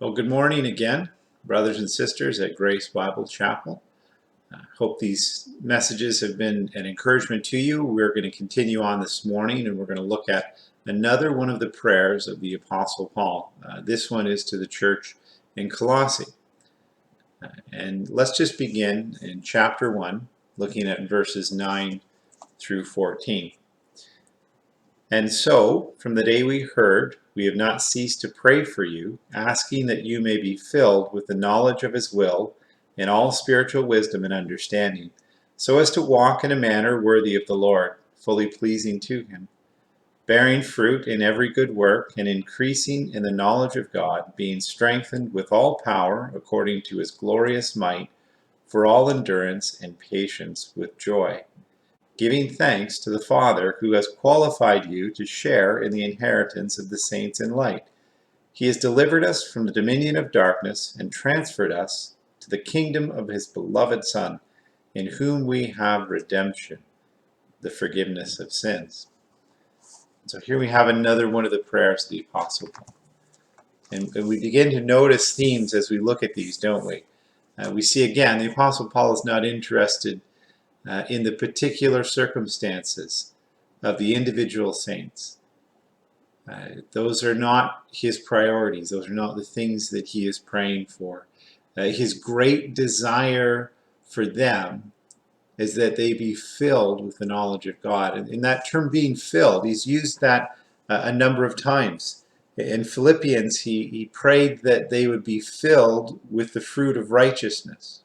Well, good morning again, brothers and sisters at Grace Bible Chapel. I hope these messages have been an encouragement to you. We're going to continue on this morning, and we're going to look at another one of the prayers of the Apostle Paul. This one is to the church in Colossae. And let's just begin in chapter 1, looking at verses 9 through 14. And so, from the day we heard, we have not ceased to pray for you, asking that you may be filled with the knowledge of his will in all spiritual wisdom and understanding, so as to walk in a manner worthy of the Lord, fully pleasing to him, bearing fruit in every good work and increasing in the knowledge of God, being strengthened with all power according to his glorious might, for all endurance and patience with joy, giving thanks to the Father who has qualified you to share in the inheritance of the saints in light. He has delivered us from the dominion of darkness and transferred us to the kingdom of his beloved Son, in whom we have redemption, the forgiveness of sins. So here we have another one of the prayers of the Apostle Paul. And we begin to notice themes as we look at these, don't we? We see again, the Apostle Paul is not interested in the particular circumstances of the individual saints. Those are not his priorities. Those are not the things that he is praying for. His great desire for them is that they be filled with the knowledge of God. And in that term being filled, he's used that a number of times. In Philippians, he prayed that they would be filled with the fruit of righteousness.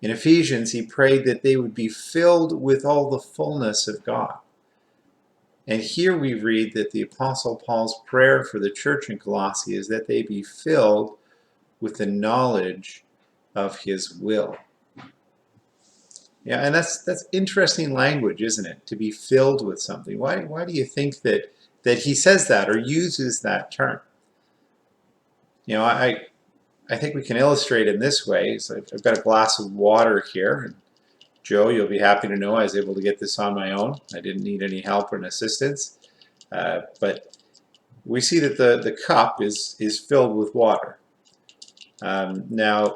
In Ephesians, he prayed that they would be filled with all the fullness of God. And here we read that the Apostle Paul's prayer for the church in Colossae is that they be filled with the knowledge of his will. Yeah, and that's interesting language, isn't it? To be filled with something. Why do you think that he says that or uses that term? You know, I think we can illustrate in this way. So I've got a glass of water here. And Joe, you'll be happy to know I was able to get this on my own. I didn't need any help or assistance. But we see that the cup is filled with water. Now,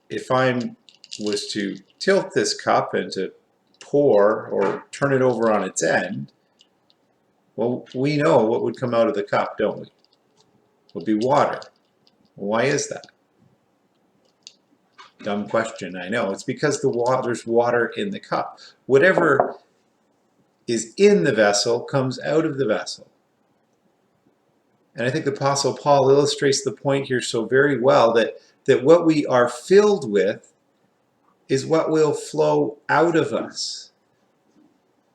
if I was to tilt this cup and to pour or turn it over on its end, well, we know what would come out of the cup, don't we? It would be water. Why is that? Dumb question, I know. It's because there's water in the cup. Whatever is in the vessel comes out of the vessel. And I think the Apostle Paul illustrates the point here so very well that what we are filled with is what will flow out of us.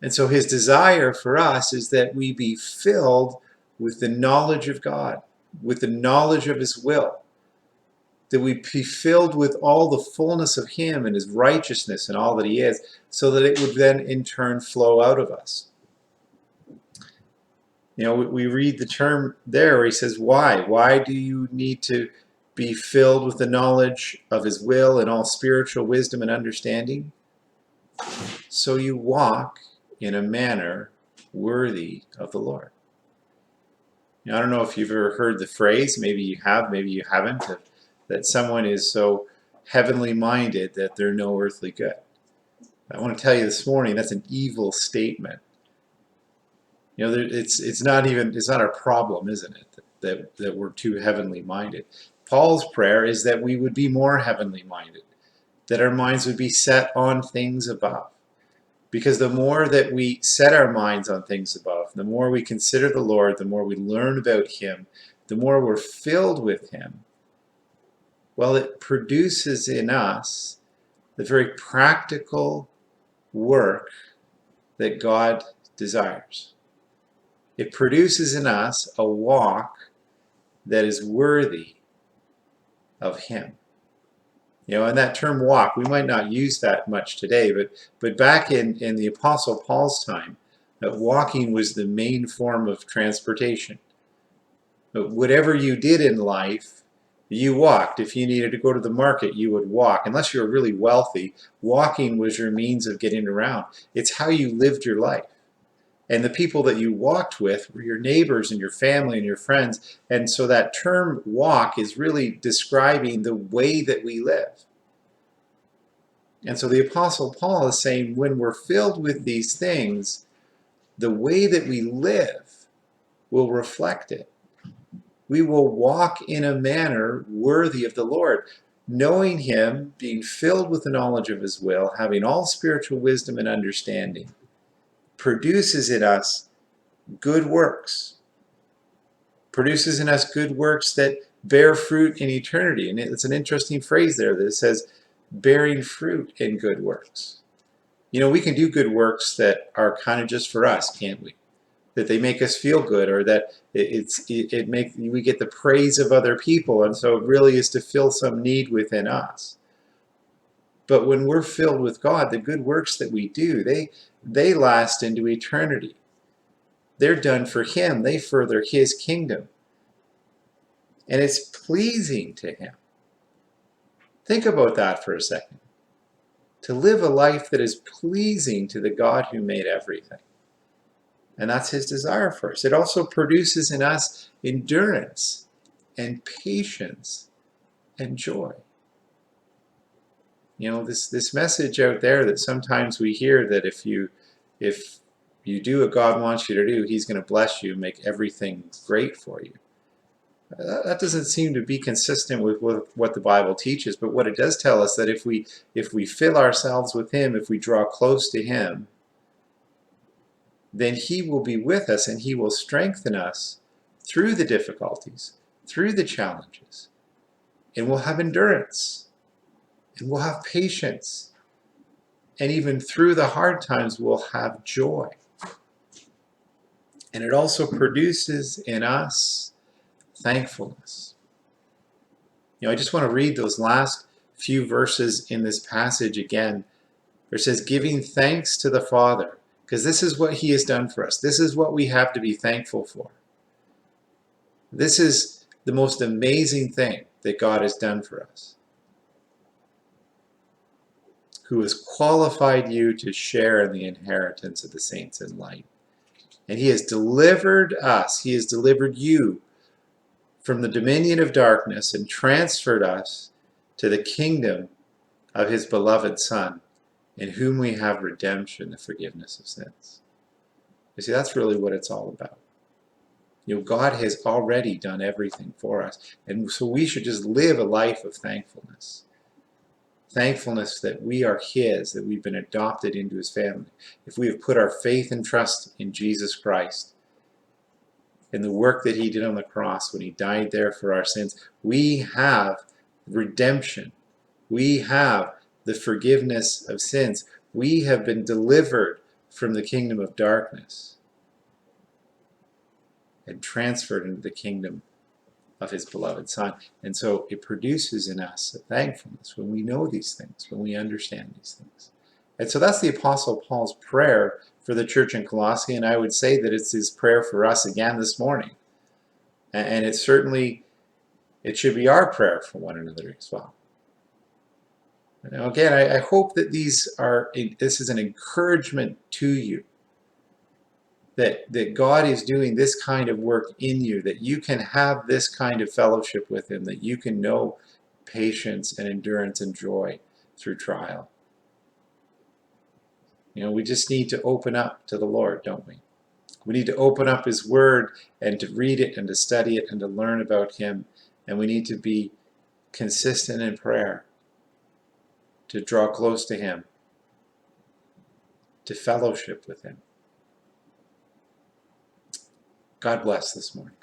And so his desire for us is that we be filled with the knowledge of God, with the knowledge of his will, that we be filled with all the fullness of him and his righteousness and all that he is, so that it would then in turn flow out of us. You know, we read the term there where he says, why? Why do you need to be filled with the knowledge of his will and all spiritual wisdom and understanding? So you walk in a manner worthy of the Lord. Now, I don't know if you've ever heard the phrase, maybe you have, maybe you haven't, that someone is so heavenly minded that they're no earthly good. I want to tell you this morning that's an evil statement. You know, it's not a problem, isn't it, that we're too heavenly minded. Paul's prayer is that we would be more heavenly minded, that our minds would be set on things above. Because the more that we set our minds on things above, the more we consider the Lord, the more we learn about him, the more we're filled with him, well, it produces in us the very practical work that God desires. It produces in us a walk that is worthy of him. You know, and that term walk, we might not use that much today, but back in the Apostle Paul's time, walking was the main form of transportation. But whatever you did in life, you walked. If you needed to go to the market, you would walk. Unless you were really wealthy, walking was your means of getting around. It's how you lived your life. And the people that you walked with were your neighbors and your family and your friends. And so that term walk is really describing the way that we live. And so the Apostle Paul is saying when we're filled with these things, the way that we live will reflect it. We will walk in a manner worthy of the Lord, knowing Him, being filled with the knowledge of His will, having all spiritual wisdom and understanding, produces in us good works. Produces in us good works that bear fruit in eternity. And it's an interesting phrase there that says, bearing fruit in good works. You know, we can do good works that are kind of just for us, can't we? That they make us feel good, or that we get the praise of other people, and so it really is to fill some need within us. But when we're filled with God, the good works that we do, they last into eternity. They're done for Him. They further His kingdom. And it's pleasing to Him. Think about that for a second. To live a life that is pleasing to the God who made everything. And that's His desire for us. It also produces in us endurance and patience and joy. You know, this message out there that sometimes we hear that if you do what God wants you to do, He's going to bless you and make everything great for you. That doesn't seem to be consistent with what the Bible teaches, but what it does tell us that if we fill ourselves with Him, if we draw close to Him, then He will be with us and He will strengthen us through the difficulties, through the challenges, and we'll have endurance, and we'll have patience, and even through the hard times we'll have joy. And it also produces in us thankfulness. You know, I just want to read those last few verses in this passage again. Where it says, giving thanks to the Father, because this is what He has done for us. This is what we have to be thankful for. This is the most amazing thing that God has done for us, who has qualified you to share in the inheritance of the saints in light. And He has delivered us, He has delivered you from the dominion of darkness and transferred us to the kingdom of His beloved Son, in whom we have redemption, the forgiveness of sins. You see, that's really what it's all about. You know, God has already done everything for us. And so we should just live a life of thankfulness. Thankfulness that we are His, that we've been adopted into His family. If we have put our faith and trust in Jesus Christ, in the work that He did on the cross when He died there for our sins, we have redemption. We have the forgiveness of sins. We have been delivered from the kingdom of darkness and transferred into the kingdom of His beloved Son. And so it produces in us a thankfulness when we know these things, when we understand these things. And so that's the Apostle Paul's prayer for the church in Colossae, and I would say that it's his prayer for us again this morning. And it should be our prayer for one another as well. Now, again, I hope that this is an encouragement to you, that God is doing this kind of work in you, that you can have this kind of fellowship with Him, that you can know patience and endurance and joy through trial. You know, we just need to open up to the Lord, don't we? We need to open up His Word and to read it and to study it and to learn about Him. And we need to be consistent in prayer, to draw close to Him, to fellowship with Him. God bless this morning.